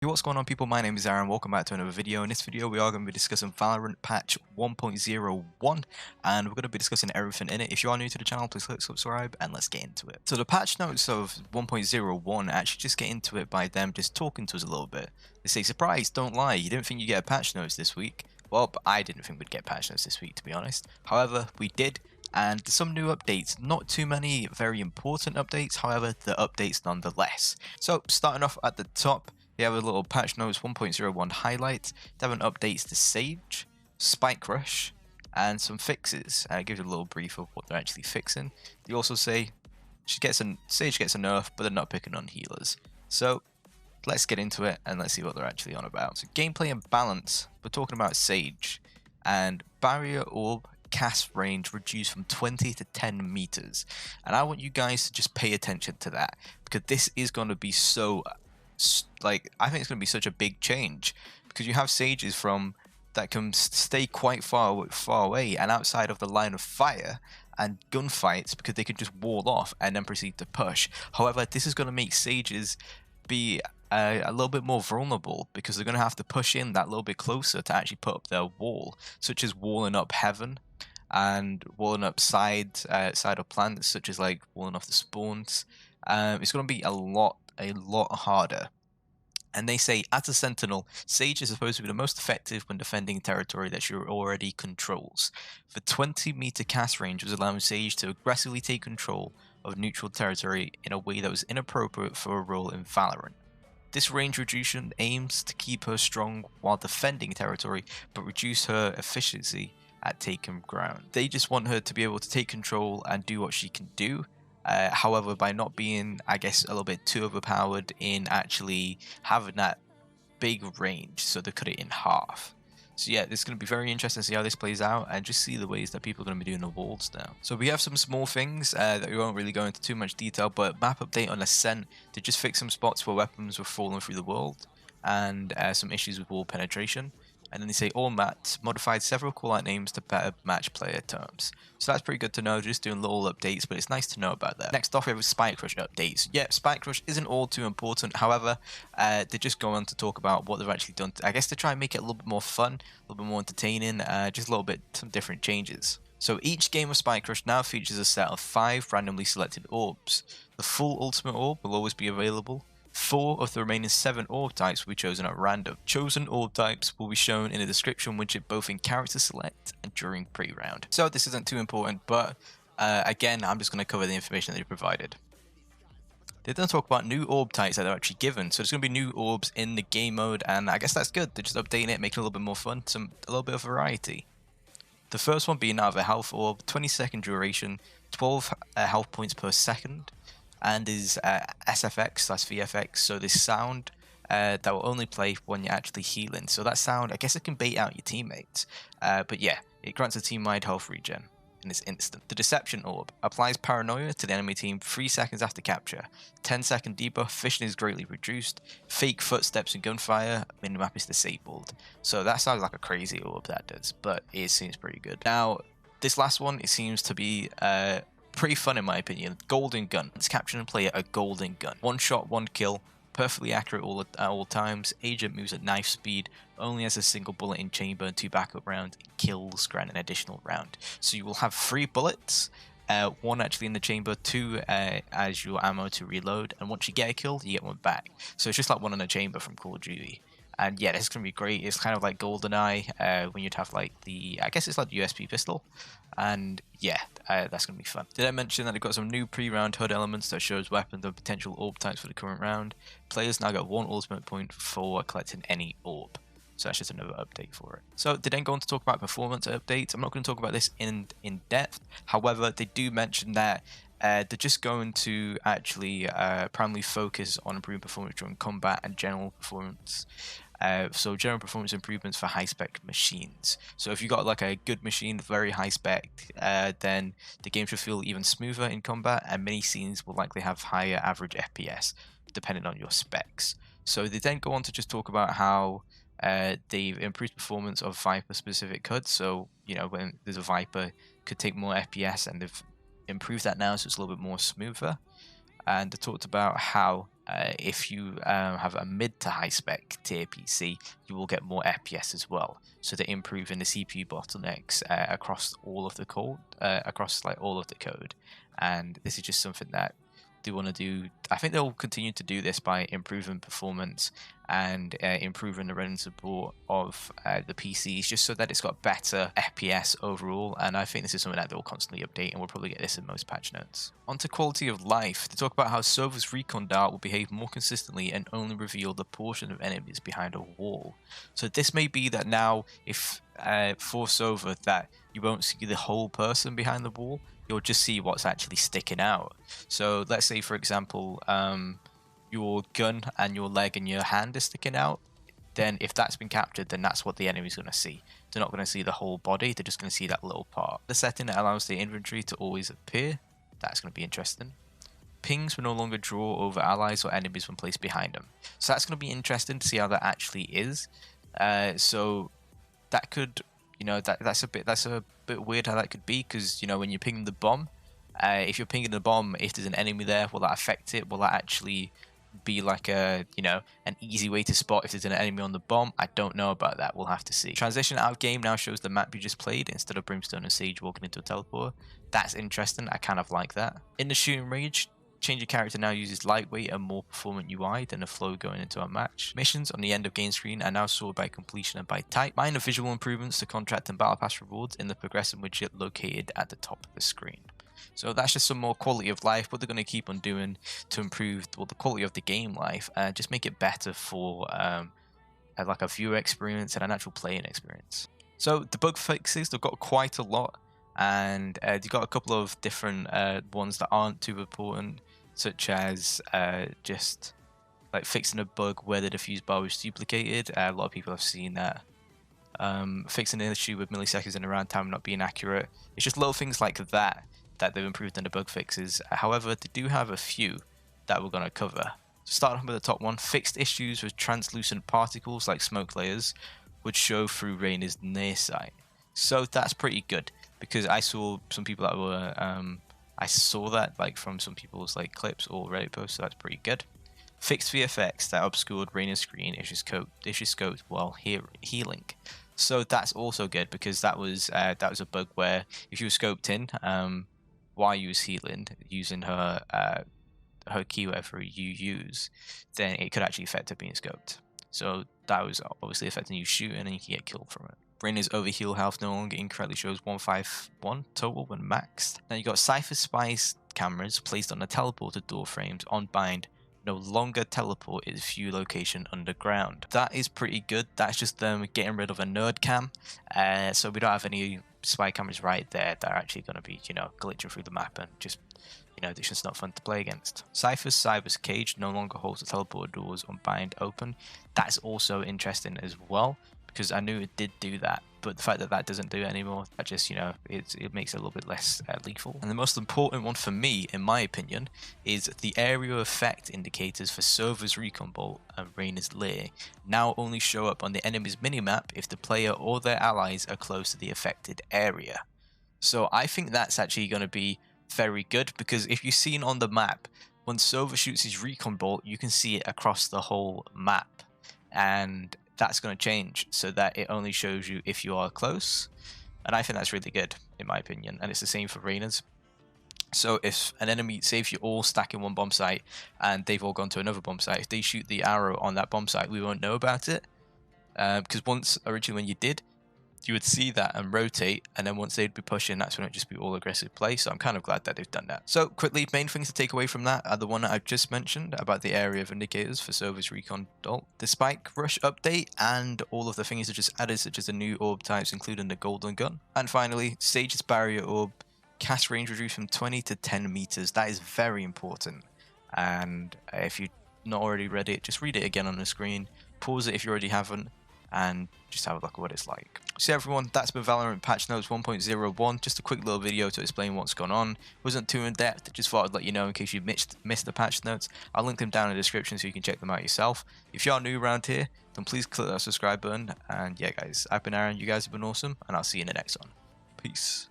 Hey, what's going on, people? My name is Aaron. Welcome back to another video. In this video we are going to be discussing Valorant patch 1.01 and we're going to be discussing everything in it. If you are new to the channel, please click subscribe and let's get into it. So the patch notes of 1.01 actually just get into it by them just talking to us a little bit. They say, surprise, don't lie, you didn't think you get a patch notes this week. Well, I didn't think we'd get patch notes this week, to be honest. However, we did, and some new updates. Not too many very important updates, however, the updates nonetheless. So starting off at the top, we have a little patch notes 1.01 highlight. They have an updates to Sage, Spike Rush, and some fixes. It gives you a little brief of what they're actually fixing. They also say Sage gets a nerf, but they're not picking on healers. So let's get into it and let's see what they're actually on about. So gameplay and balance, we're talking about Sage, and barrier orb cast range reduced from 20 to 10 meters. And I want you guys to just pay attention to that, because this is going to be so I think it's going to be such a big change, because you have Sages that can stay quite far away and outside of the line of fire and gunfights, because they can just wall off and then proceed to push. However, this is going to make Sages be a little bit more vulnerable, because they're going to have to push in that little bit closer to actually put up their wall, such as walling up heaven and walling up side of planets, such as like walling off the spawns. It's going to be a lot harder. And they say, as a sentinel, Sage is supposed to be the most effective when defending territory that she already controls. The 20-meter cast range was allowing Sage to aggressively take control of neutral territory in a way that was inappropriate for a role in Valorant. This range reduction aims to keep her strong while defending territory, but reduce her efficiency at taking ground. They just want her to be able to take control and do what she can do. However, by not being, I guess, a little bit too overpowered in actually having that big range, so they cut it in half. So yeah, it's going to be very interesting to see how this plays out and just see the ways that people are going to be doing the walls now. So we have some small things that we won't really go into too much detail, but map update on Ascent to just fix some spots where weapons were falling through the world, and some issues with wall penetration. And then they say all mats modified several callout names to better match player terms. So that's pretty good to know, just doing little updates, but it's nice to know about that. Next off, we have Spike Rush updates. Yeah, Spike Rush isn't all too important. However, they just go on to talk about what they've actually done, I guess, to try and make it a little bit more fun, a little bit more entertaining, just a little bit, some different changes. So each game of Spike Rush now features a set of 5 randomly selected orbs. The full ultimate orb will always be available. 4 of the remaining 7 orb types will be chosen at random. Chosen orb types will be shown in a description widget both in character select and during pre-round. So this isn't too important, but again, I'm just going to cover the information that they provided. They don't talk about new orb types that they're actually given, so there's going to be new orbs in the game mode, and I guess that's good. They're just updating it, making it a little bit more fun, a little bit of variety. The first one being out of a health orb, 20-second duration, 12 health points per second, and is SFX/VFX, so this sound that will only play when you're actually healing. So that sound, I guess it can bait out your teammates, but yeah, it grants a team-wide health regen in this instant. The Deception Orb applies paranoia to the enemy team 3 seconds after capture. 10-second debuff, vision is greatly reduced, fake footsteps and gunfire, minimap is disabled. So that sounds like a crazy orb, that does, but it seems pretty good. Now, this last one, it seems to be pretty fun in my opinion. Golden Gun. It's capturing a player a golden gun. 1 shot, 1 kill, perfectly accurate at all times. Agent moves at knife speed, only has a single bullet in chamber and 2 backup rounds. Kills grant an additional round. So you will have 3 bullets, 1 actually in the chamber, 2 as your ammo to reload, and once you get a kill, you get 1 back. So it's just like 1 in a chamber from Call of Duty. And yeah, this is going to be great. It's kind of like GoldenEye, when you'd have like I guess it's like the USP pistol. And yeah, that's going to be fun. Did I mention that they've got some new pre-round HUD elements that shows weapons and potential orb types for the current round? Players now get 1 ultimate point for collecting any orb. So that's just another update for it. So they then go on to talk about performance updates. I'm not going to talk about this in depth. However, they do mention that they're just going to actually primarily focus on improving performance during combat and general performance. So general performance improvements for high-spec machines. So if you got like a good machine, very high-spec, then the game should feel even smoother in combat, and many scenes will likely have higher average FPS, depending on your specs. So they then go on to just talk about how they've improved performance of Viper-specific HUDs. So, you know, when there's a Viper, could take more FPS, and they've improved that now, so it's a little bit more smoother. And they talked about how if you have a mid to high spec tier PC, you will get more FPS as well. So they're improving the CPU bottlenecks across all of the code, across like all of the code, and this is just something that they want to do. I think they'll continue to do this by improving performance and improving the running support of the PCs, just so that it's got better FPS overall. And I think this is something that they'll constantly update, and we'll probably get this in most patch notes. On to quality of life. They talk about how SOVA's recon dart will behave more consistently and only reveal the portion of enemies behind a wall. So this may be that now, if for SOVA, that you won't see the whole person behind the wall, you'll just see what's actually sticking out. So let's say, for example, your gun and your leg and your hand is sticking out. Then if that's been captured, then that's what the enemy's going to see. They're not going to see the whole body, they're just going to see that little part. The setting that allows the inventory to always appear, that's going to be interesting. Pings will no longer draw over allies or enemies when placed behind them. So that's going to be interesting to see how that actually is. So that could, you know, that's a bit weird how that could be, because, you know, when you're pinging the bomb, if you're pinging the bomb, if there's an enemy there, will that affect it? Will that actually be like a, you know, an easy way to spot if there's an enemy on the bomb? I don't know about that, we'll have to see. Transition out of game now shows the map you just played instead of Brimstone and Sage walking into a teleporter. That's interesting, I kind of like that. In the shooting range, change your character now uses lightweight and more performant UI than the flow going into a match. Missions on the end of game screen are now sorted by completion and by type. Minor visual improvements to contract and battle pass rewards in the progression widget located at the top of the screen. So that's just some more quality of life, what they're going to keep on doing to improve the quality of the game life and just make it better for like a viewer experience and an actual playing experience. So the bug fixes, they've got quite a lot, and they've got a couple of different ones that aren't too important, such as just like fixing a bug where the diffuse bar was duplicated. A lot of people have seen that. Fixing an issue with milliseconds and around time not being accurate. It's just little things like that they've improved in the bug fixes. However, they do have a few that we're going to cover. So starting with the top one, fixed issues with translucent particles like smoke layers would show through Reyna's near sight. So that's pretty good, because I saw some people that were I saw that like from some people's like clips or Reddit posts, so that's pretty good. Fixed VFX that obscured Reyna's screen if she scoped while healing. So that's also good, because that was a bug where if you were scoped in while you was healing using her key, whatever you use, then it could actually affect her being scoped. So that was obviously affecting you shooting, and you can get killed from it. Reyna's overheal health no longer incorrectly shows 151 total when maxed. Now you got CYPERS spice cameras placed on the teleporter door frames on bind no longer teleport its view location underground. That is pretty good. That's just them getting rid of a nerd cam. So we don't have any spy cameras right there that are actually going to be, you know, glitching through the map and just, you know, it's just not fun to play against. CYPERS cage no longer holds the teleporter doors on bind open. That's also interesting as well, because I knew it did do that, but the fact that that doesn't do it anymore, that just, you know, it makes it a little bit less lethal. And the most important one for me, in my opinion, is the area effect indicators for SOVA's Recon Bolt and Reyna's Lair now only show up on the enemy's minimap if the player or their allies are close to the affected area. So I think that's actually going to be very good, because if you've seen on the map, when SOVA shoots his Recon Bolt, you can see it across the whole map, and that's going to change so that it only shows you if you are close, and I think that's really good in my opinion. And it's the same for Reyna's. So if an enemy, say if you're all stacking one bomb site and they've all gone to another bomb site, if they shoot the arrow on that bomb site, we won't know about it, because once originally when you did, you would see that and rotate, and then once they'd be pushing, that's when it'd just be all aggressive play. So I'm kind of glad that they've done that. So quickly, main things to take away from that are the one that I've just mentioned about the area of indicators for SOVA's Recon Bolt, the Spike Rush update, and all of the things that just added, such as the new orb types, including the golden gun. And finally, Sage's barrier orb, cast range reduced from 20 to 10 meters. That is very important. And if you've not already read it, just read it again on the screen, pause it if you already haven't, and just have a look at what it's like. So everyone, that's been Valorant Patch Notes 1.01, just a quick little video to explain what's gone on. It wasn't too in depth, just thought I'd let you know in case you missed the patch notes. I'll link them down in the description so you can check them out yourself. If you are new around here, then please click that subscribe button, and yeah guys, I've been Aaron, you guys have been awesome, and I'll see you in the next one. Peace.